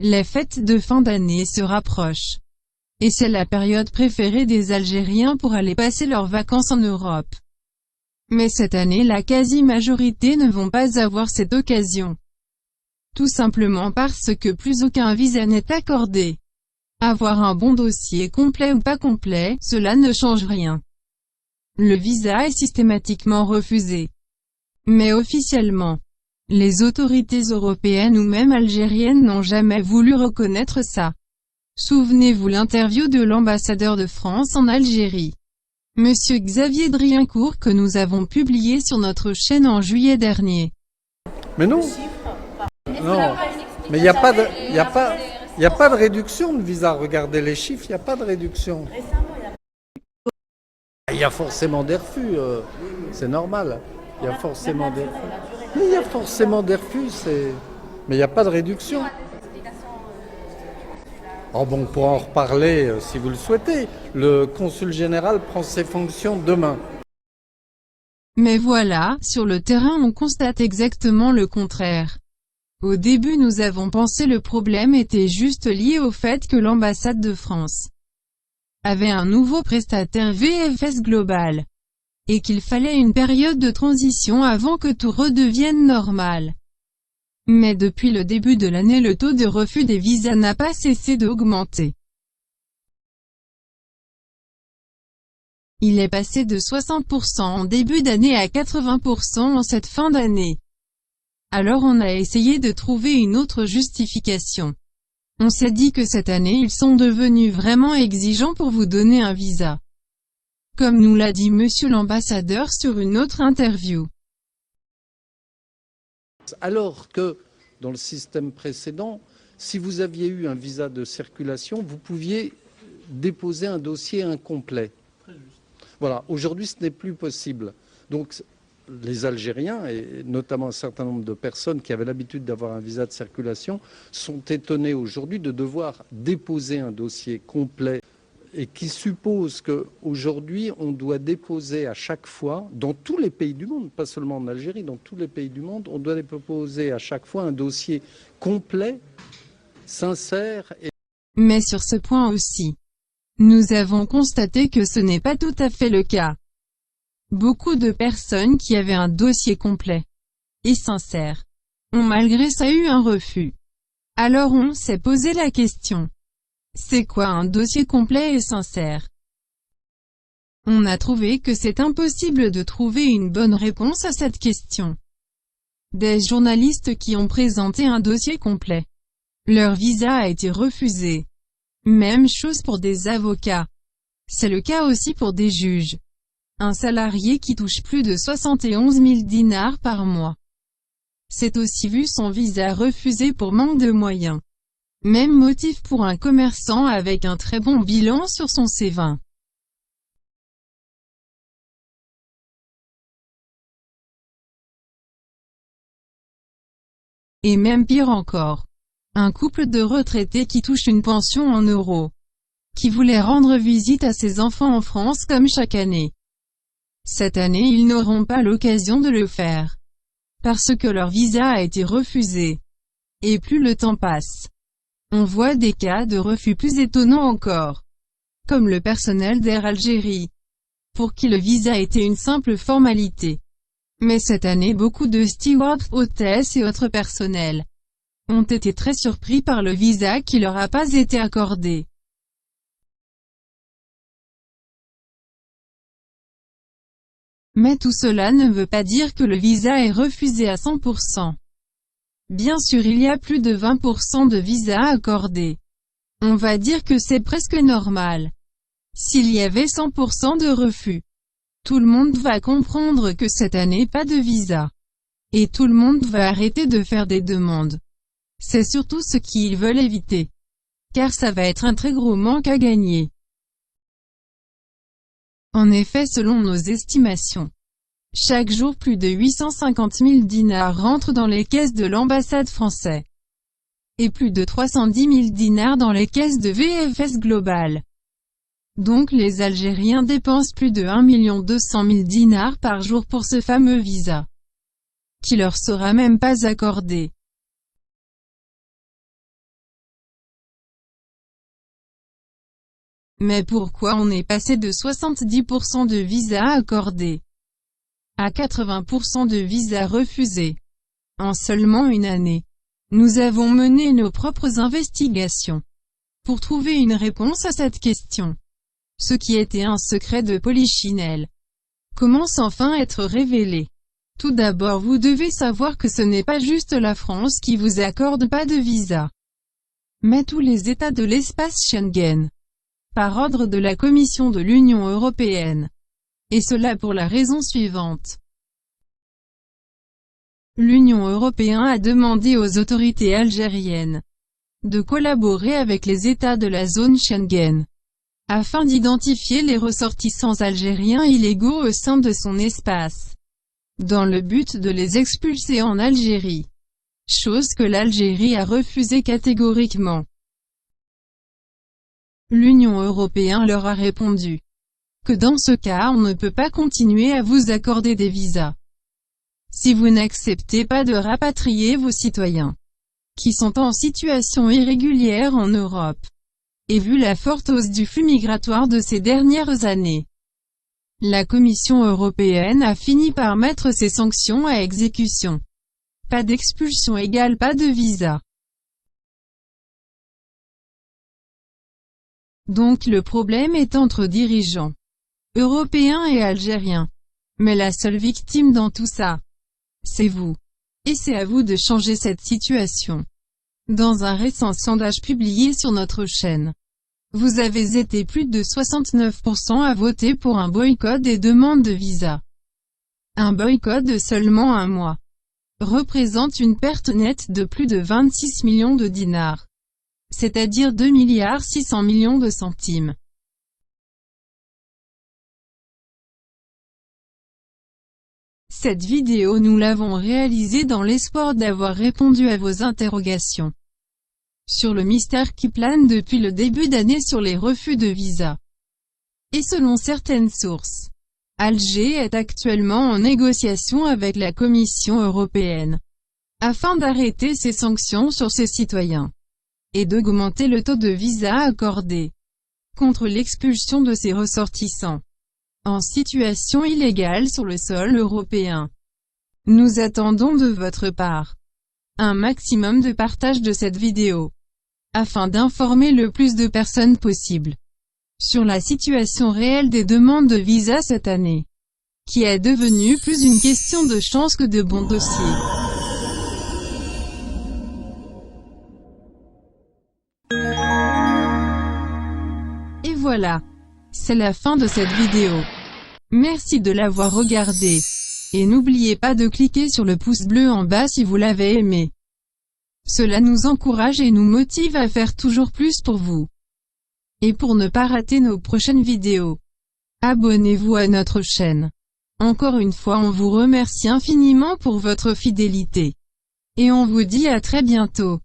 Les fêtes de fin d'année se rapprochent. Et c'est la période préférée des Algériens pour aller passer leurs vacances en Europe. Mais cette année la quasi-majorité ne vont pas avoir cette occasion. Tout simplement parce que plus aucun visa n'est accordé. Avoir un bon dossier complet ou pas complet, cela ne change rien. Le visa est systématiquement refusé. Mais officiellement, les autorités européennes ou même algériennes n'ont jamais voulu reconnaître ça. Souvenez-vous l'interview de l'ambassadeur de France en Algérie, Monsieur Xavier Driancourt, que nous avons publié sur notre chaîne en juillet dernier. Mais non, non, mais il n'y a pas de réduction de visa. Regardez les chiffres, il n'y a pas de réduction. Il y a forcément des refus, c'est normal. Il y a forcément des refus. Mais il y a forcément des refus, mais il n'y a pas de réduction. Oh bon, on pourra en reparler si vous le souhaitez. Le consul général prend ses fonctions demain. Mais voilà, sur le terrain on constate exactement le contraire. Au début nous avons pensé le problème était juste lié au fait que l'ambassade de France avait un nouveau prestataire VFS Global, et qu'il fallait une période de transition avant que tout redevienne normal. Mais depuis le début de l'année le taux de refus des visas n'a pas cessé d'augmenter. Il est passé de 60% en début d'année à 80% en cette fin d'année. Alors on a essayé de trouver une autre justification. On s'est dit que cette année ils sont devenus vraiment exigeants pour vous donner un visa. Comme nous l'a dit monsieur l'ambassadeur sur une autre interview. Alors que dans le système précédent, si vous aviez eu un visa de circulation, vous pouviez déposer un dossier incomplet. Voilà, aujourd'hui ce n'est plus possible. Donc les Algériens, et notamment un certain nombre de personnes qui avaient l'habitude d'avoir un visa de circulation, sont étonnés aujourd'hui de devoir déposer un dossier complet et qui suppose qu'aujourd'hui, on doit déposer à chaque fois, dans tous les pays du monde, pas seulement en Algérie, dans tous les pays du monde, on doit déposer à chaque fois un dossier complet, sincère. Mais sur ce point aussi, nous avons constaté que ce n'est pas tout à fait le cas. Beaucoup de personnes qui avaient un dossier complet et sincère ont malgré ça eu un refus. Alors on s'est posé la question. C'est quoi un dossier complet et sincère? On a trouvé que c'est impossible de trouver une bonne réponse à cette question. Des journalistes qui ont présenté un dossier complet, leur visa a été refusé. Même chose pour des avocats. C'est le cas aussi pour des juges. Un salarié qui touche plus de 71 000 dinars par mois s'est aussi vu son visa refusé pour manque de moyens. Même motif pour un commerçant avec un très bon bilan sur son C20. Et même pire encore. Un couple de retraités qui touche une pension en euros, qui voulait rendre visite à ses enfants en France comme chaque année. Cette année ils n'auront pas l'occasion de le faire. Parce que leur visa a été refusé. Et plus le temps passe, on voit des cas de refus plus étonnants encore. Comme le personnel d'Air Algérie, pour qui le visa était une simple formalité. Mais cette année beaucoup de stewards, hôtesses et autres personnels ont été très surpris par le visa qui leur a pas été accordé. Mais tout cela ne veut pas dire que le visa est refusé à 100%. Bien sûr il y a plus de 20% de visas accordés. On va dire que c'est presque normal. S'il y avait 100% de refus, tout le monde va comprendre que cette année pas de visa. Et tout le monde va arrêter de faire des demandes. C'est surtout ce qu'ils veulent éviter. Car ça va être un très gros manque à gagner. En effet selon nos estimations, chaque jour plus de 850 000 dinars rentrent dans les caisses de l'ambassade française. Et plus de 310 000 dinars dans les caisses de VFS Global. Donc les Algériens dépensent plus de 1 200 000 dinars par jour pour ce fameux visa, qui leur sera même pas accordé. Mais pourquoi on est passé de 70% de visas accordés à 80% de visas refusés en seulement une année? Nous avons mené nos propres investigations pour trouver une réponse à cette question. Ce qui était un secret de Polichinelle commence enfin à être révélé. Tout d'abord, vous devez savoir que ce n'est pas juste la France qui vous accorde pas de visa, mais tous les États de l'espace Schengen, par ordre de la Commission de l'Union européenne. Et cela pour la raison suivante. L'Union européenne a demandé aux autorités algériennes de collaborer avec les États de la zone Schengen afin d'identifier les ressortissants algériens illégaux au sein de son espace, dans le but de les expulser en Algérie. Chose que l'Algérie a refusée catégoriquement. L'Union européenne leur a répondu que dans ce cas on ne peut pas continuer à vous accorder des visas si vous n'acceptez pas de rapatrier vos citoyens qui sont en situation irrégulière en Europe. Et vu la forte hausse du flux migratoire de ces dernières années, la Commission européenne a fini par mettre ses sanctions à exécution. Pas d'expulsion égale pas de visa. Donc le problème est entre dirigeants européens et algériens. Mais la seule victime dans tout ça, c'est vous. Et c'est à vous de changer cette situation. Dans un récent sondage publié sur notre chaîne, vous avez été plus de 69% à voter pour un boycott des demandes de visa. Un boycott de seulement un mois représente une perte nette de plus de 26 millions de dinars, c'est-à-dire 2,6 milliards de centimes. Cette vidéo nous l'avons réalisée dans l'espoir d'avoir répondu à vos interrogations sur le mystère qui plane depuis le début d'année sur les refus de visa. Et selon certaines sources, Alger est actuellement en négociation avec la Commission européenne afin d'arrêter ses sanctions sur ses citoyens et d'augmenter le taux de visa accordé contre l'expulsion de ses ressortissants en situation illégale sur le sol européen. Nous attendons de votre part un maximum de partage de cette vidéo afin d'informer le plus de personnes possible sur la situation réelle des demandes de visa cette année, qui est devenue plus une question de chance que de bons dossiers. Et voilà, c'est la fin de cette vidéo. Merci de l'avoir regardée. Et n'oubliez pas de cliquer sur le pouce bleu en bas si vous l'avez aimé. Cela nous encourage et nous motive à faire toujours plus pour vous. Et pour ne pas rater nos prochaines vidéos, abonnez-vous à notre chaîne. Encore une fois, on vous remercie infiniment pour votre fidélité. Et on vous dit à très bientôt.